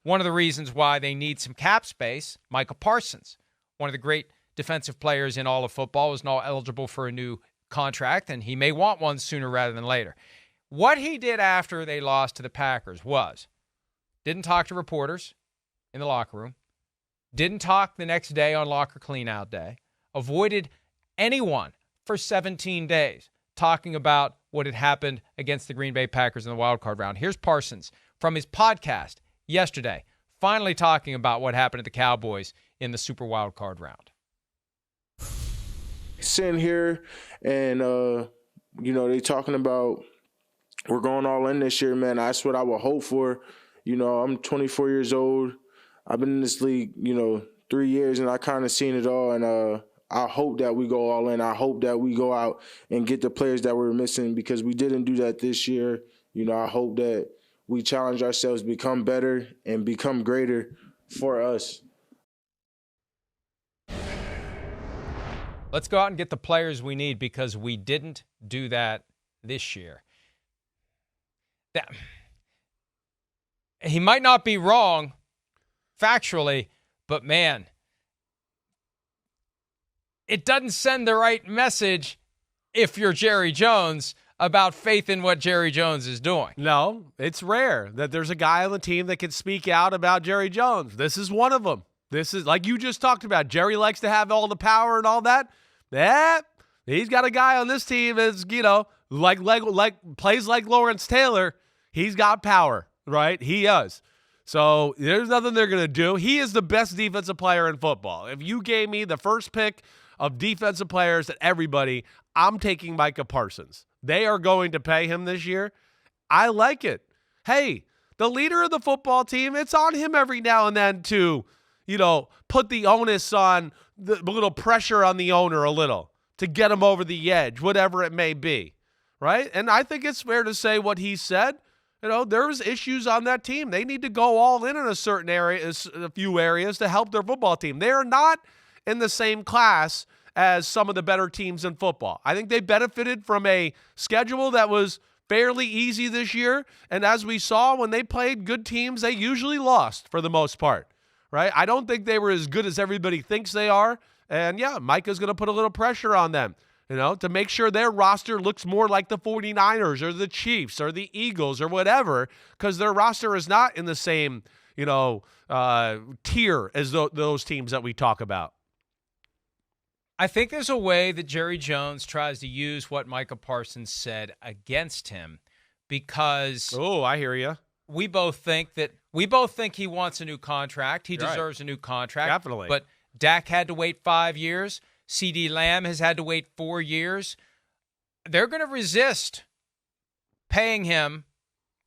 one of the reasons why they need some cap space, Micah Parsons, one of the great defensive players in all of football, is now eligible for a new contract, and he may want one sooner rather than later. What he did after they lost to the Packers was didn't talk to reporters in the locker room, didn't talk the next day on locker cleanout day, avoided anyone for 17 days talking about what had happened against the Green Bay Packers in the wild card round. Here's Parsons from his podcast yesterday, finally talking about what happened to the Cowboys in the Super Wild Card round. Sitting here and, they talking about we're going all in this year, man. That's what I would hope for. I'm 24 years old. I've been in this league, 3 years, and I kind of seen it all. And I hope that we go all in. I hope that we go out and get the players that we're missing because we didn't do that this year. I hope that we challenge ourselves, become better, and become greater for us. Let's go out and get the players we need because we didn't do that this year. He might not be wrong factually, but man, it doesn't send the right message if you're Jerry Jones about faith in what Jerry Jones is doing. No, it's rare that there's a guy on the team that can speak out about Jerry Jones. This is one of them. This is, like you just talked about, Jerry likes to have all the power and all that. Yeah, he's got a guy on this team that's, like plays like Lawrence Taylor. He's got power, right? He does. So there's nothing they're going to do. He is the best defensive player in football. If you gave me the first pick of defensive players at everybody, I'm taking Micah Parsons. They are going to pay him this year. I like it. Hey, the leader of the football team, it's on him every now and then to, put the onus on, the little pressure on the owner a little to get him over the edge, whatever it may be, right? And I think it's fair to say what he said. There's issues on that team. They need to go all in a certain area, a few areas to help their football team. They are not in the same class as some of the better teams in football. I think they benefited from a schedule that was fairly easy this year. And as we saw, when they played good teams, they usually lost for the most part, right? I don't think they were as good as everybody thinks they are. And yeah, Micah's going to put a little pressure on them, to make sure their roster looks more like the 49ers or the Chiefs or the Eagles or whatever, because their roster is not in the same, tier as those teams that we talk about. I think there's a way that Jerry Jones tries to use what Micah Parsons said against him because I hear you. We both think he wants a new contract. He deserves a new contract. Definitely. But Dak had to wait 5 years. CeeDee Lamb has had to wait 4 years. They're going to resist paying him,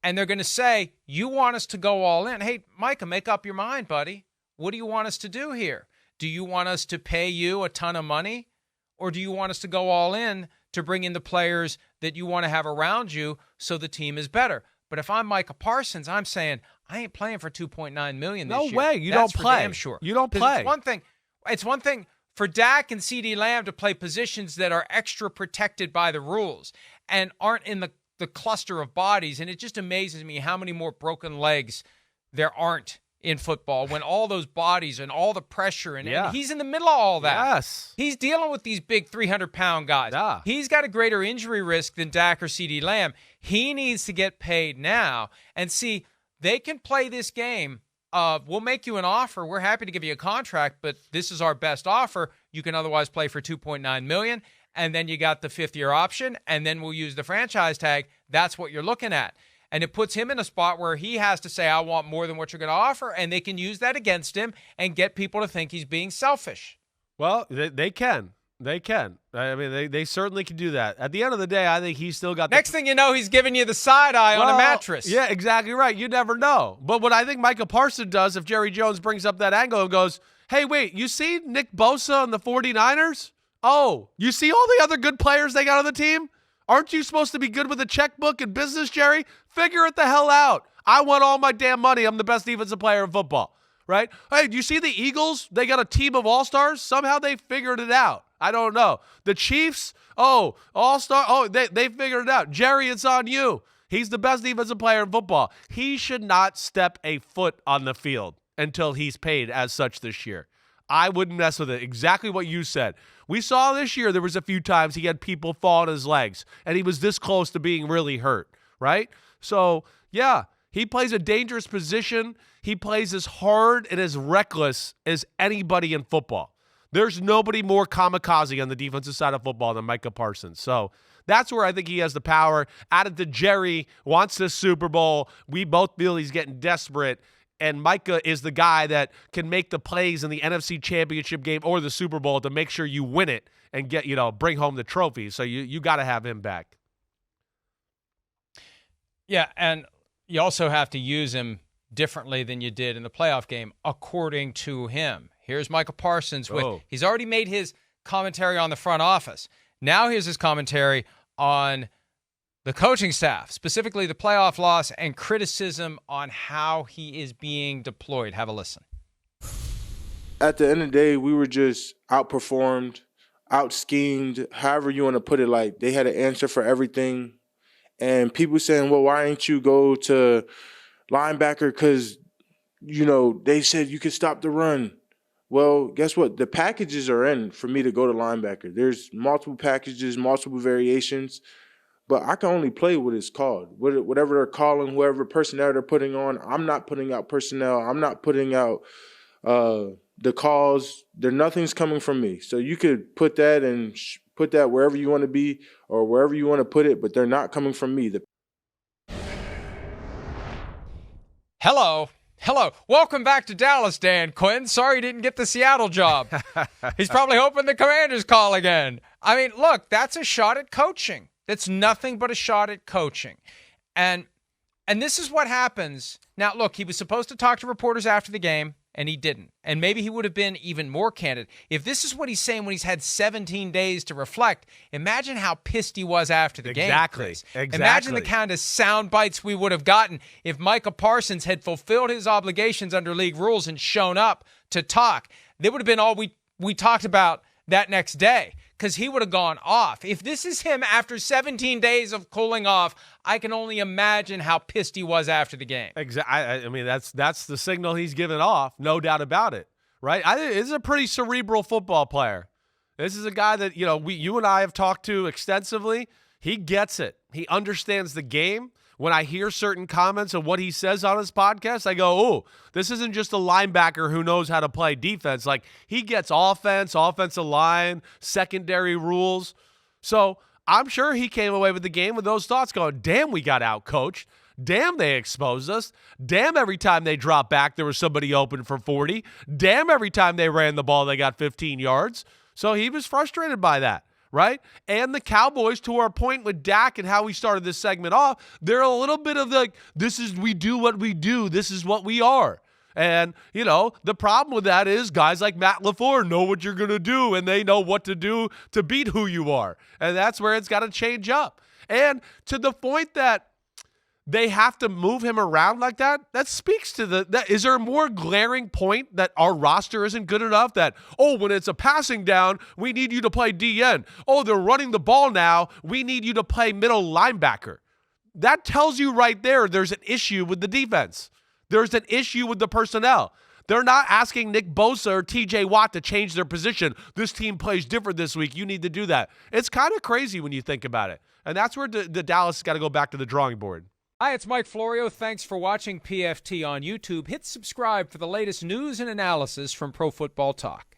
and they're going to say, you want us to go all in. Hey, Micah, make up your mind, buddy. What do you want us to do here? Do you want us to pay you a ton of money, or do you want us to go all in to bring in the players that you want to have around you so the team is better? But if I'm Micah Parsons, I'm saying, I ain't playing for $2.9 million this year. No way. You That's don't play. For damn sure. You don't play. It's one thing for Dak and CeeDee Lamb to play positions that are extra protected by the rules and aren't in the cluster of bodies. And it just amazes me how many more broken legs there aren't in football when all those bodies and all the pressure and he's in the middle of all that. Yes. He's dealing with these big 300-pound guys. Yeah. He's got a greater injury risk than Dak or CeeDee Lamb. He needs to get paid now. And see, they can play this game of, we'll make you an offer. We're happy to give you a contract, but this is our best offer. You can otherwise play for $2.9 million, and then you got the fifth-year option, and then we'll use the franchise tag. That's what you're looking at. And it puts him in a spot where he has to say, I want more than what you're going to offer, and they can use that against him and get people to think he's being selfish. Well, they can. They can. I mean, they certainly can do that. At the end of the day, I think he's still got Next thing you know, he's giving you the side eye on a mattress. Yeah, exactly right. You never know. But what I think Micah Parsons does, if Jerry Jones brings up that angle and goes, hey, wait, you see Nick Bosa and the 49ers? Oh, you see all the other good players they got on the team? Aren't you supposed to be good with a checkbook and business, Jerry? Figure it the hell out. I want all my damn money. I'm the best defensive player in football, right? Hey, do you see the Eagles? They got a team of all-stars. Somehow they figured it out. I don't know. The Chiefs, all-star. Oh, they figured it out. Jerry, it's on you. He's the best defensive player in football. He should not step a foot on the field until he's paid as such this year. I wouldn't mess with it. Exactly what you said. We saw this year there was a few times he had people fall on his legs, and he was this close to being really hurt, right? So, yeah, he plays a dangerous position. He plays as hard and as reckless as anybody in football. There's nobody more kamikaze on the defensive side of football than Micah Parsons. So that's where I think he has the power. Added to Jerry wants this Super Bowl. We both feel he's getting desperate. And Micah is the guy that can make the plays in the NFC Championship game or the Super Bowl to make sure you win it and get, bring home the trophy. So you got to have him back. Yeah, and you also have to use him differently than you did in the playoff game, according to him. Here's Micah Parsons. He's already made his commentary on the front office. Now here's his commentary on the coaching staff, specifically the playoff loss and criticism on how he is being deployed. Have a listen. At the end of the day, we were just outperformed, out-schemed, however you want to put it. Like, they had an answer for everything. And people saying, well, why didn't you go to linebacker? Because, they said you could stop the run. Well, guess what? The packages are in for me to go to linebacker. There's multiple packages, multiple variations. But I can only play what it's called. Whatever they're calling, whoever personnel they're putting on, I'm not putting out personnel. I'm not putting out the calls. Nothing's coming from me. So you could put that and put that wherever you want to be or wherever you want to put it, but they're not coming from me. Hello. Welcome back to Dallas, Dan Quinn. Sorry you didn't get the Seattle job. He's probably hoping the Commanders call again. I mean, look, that's a shot at coaching. That's nothing but a shot at coaching. And this is what happens. Now, look, he was supposed to talk to reporters after the game, and he didn't. And maybe he would have been even more candid. If this is what he's saying when he's had 17 days to reflect, imagine how pissed he was after the game. Exactly. Imagine the kind of sound bites we would have gotten if Micah Parsons had fulfilled his obligations under league rules and shown up to talk. They would have been all we talked about that next day, because he would have gone off. If this is him after 17 days of cooling off, I can only imagine how pissed he was after the game. Exactly. I mean, that's the signal he's given off, no doubt about it, right? This is a pretty cerebral football player. This is a guy that, you and I have talked to extensively. He gets it. He understands the game. When I hear certain comments of what he says on his podcast, I go, oh, this isn't just a linebacker who knows how to play defense. Like, he gets offense, offensive line, secondary rules. So I'm sure he came away with the game with those thoughts going, damn, we got out-coached. Damn, they exposed us. Damn, every time they dropped back, there was somebody open for 40. Damn, every time they ran the ball, they got 15 yards. So he was frustrated by that. Right? And the Cowboys, to our point with Dak and how we started this segment off, they're a little bit of we do what we do. This is what we are. And, the problem with that is guys like Matt LaFleur know what you're going to do, and they know what to do to beat who you are. And that's where it's got to change up. And to the point that they have to move him around like that, that speaks to is there a more glaring point that our roster isn't good enough that, when it's a passing down, we need you to play DN. They're running the ball now, we need you to play middle linebacker. That tells you right there's an issue with the defense. There's an issue with the personnel. They're not asking Nick Bosa or TJ Watt to change their position. This team plays different this week. You need to do that. It's kind of crazy when you think about it. And that's where the Dallas got to go back to the drawing board. Hi, it's Mike Florio. Thanks for watching PFT on YouTube. Hit subscribe for the latest news and analysis from Pro Football Talk.